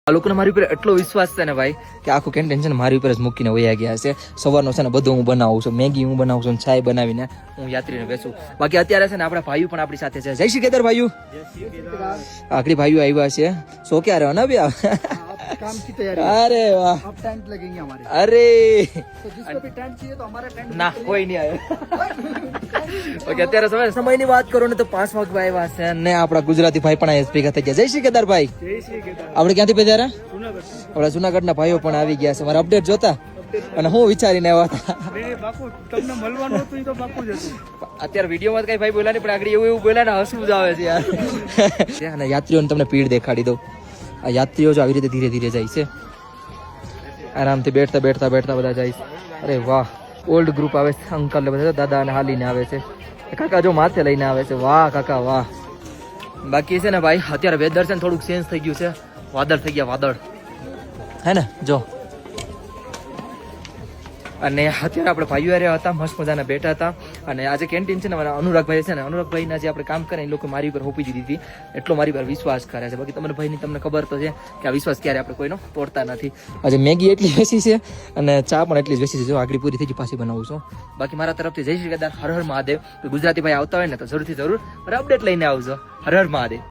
આ લોકોને મારી ઉપર એટલો વિશ્વાસ છે ને ભાઈ કે આખું કેન્ટીન છે ને મારી ઉપર જ મૂકીને વયા ગયા છે. સવારનો છે ને બધું હું બનાવું છું, મેગી હું બનાવું છું, ચાય બનાવીને હું યાત્રીને બેસું. બાકી અત્યારે છે ને આપણા ભાઈઓ પણ આપણી સાથે છે. જય શ્રી કેદાર ભાઈઓ. આખરી ભાઈઓ આવ્યા છે. સો ક્યારે અનાવ્યા? काम की तैयारी अरे वाह, अब टेंट लगेंगे हमारे, अरे तो जिसको भी टेंट चाहिए तो हमारा टेंट ના કોઈ નહીં આવ્યો. ઓકે, અત્યારે સમયની વાત કરો ને તો 5 વાગે આવ્યા છે ને આપણા ગુજરાતી ભાઈ પણ અહીંયા ભેગા થઈ ગયા. જય શ્રી કેદાર ભાઈ. આપણે ક્યાંથી પધાર્યા? આપણા જુનાગઢના ભાઈઓ પણ આવી ગયા છે. મારા અપડેટ જોતા અને હું વિચારીને આવ્યા હતા. તમને મળવાનું હતું તો બાપુ જ હતું. અત્યારે વિડીયોમાં કઈ ભાઈ બોલ્યા નહીં, પણ આગળ એવું બોલ્યા ને હસવું જ આવે છે યાર. અને યાત્રીઓને તમને ભીડ દેખાડી દઉં. આ યાત્રીઓ જો આવી રીતે ધીરે ધીરે જાય છે, આરામથી બેઠતા બેઠતા બેઠતા બધા જાય છે. અરે વાહ, ઓલ્ડ ગ્રુપ આવે છે, અંકલ બધા દાદા અને હાલીને આવે છે, કાકા જો માથે લઈને આવે છે. વાહ કાકા વાહ. બાકી છે ને ભાઈ અત્યારે વેધર છે ને થોડુંક ચેન્જ થઈ ગયું છે, વાદળ થઈ ગયા વાદળ, હે ને જો. અને અત્યારે આપણે ભાઈઓ રહ્યા હતા, મસ્ત મજાના બેઠા હતા. અને આજે કેન્ટીન છે ને મારા અનુરાગભાઈ છે ને, અનુરાગભાઈના જે આપણે કામ કરે એ લોકો મારી ઉપર હોપી દીધી હતી, એટલો મારી પર વિશ્વાસ કરે છે. બાકી તમને ભાઈની તમને ખબર તો છે કે આ વિશ્વાસ ક્યારે આપણે કોઈનો તોડતા નથી. આજે મેગી એટલી વેચી છે અને ચા પણ એટલી જ વેચી છે. જો આગળ પૂરી થઈ ગઈ, પાછી બનાવું છું. બાકી મારા તરફથી જય શ્રી કેદાર, હર હર મહાદેવ. ગુજરાતી ભાઈ આવતા હોય ને તો જરૂરથી જરૂર અપડેટ લઈને આવજો. હર હર મહાદેવ.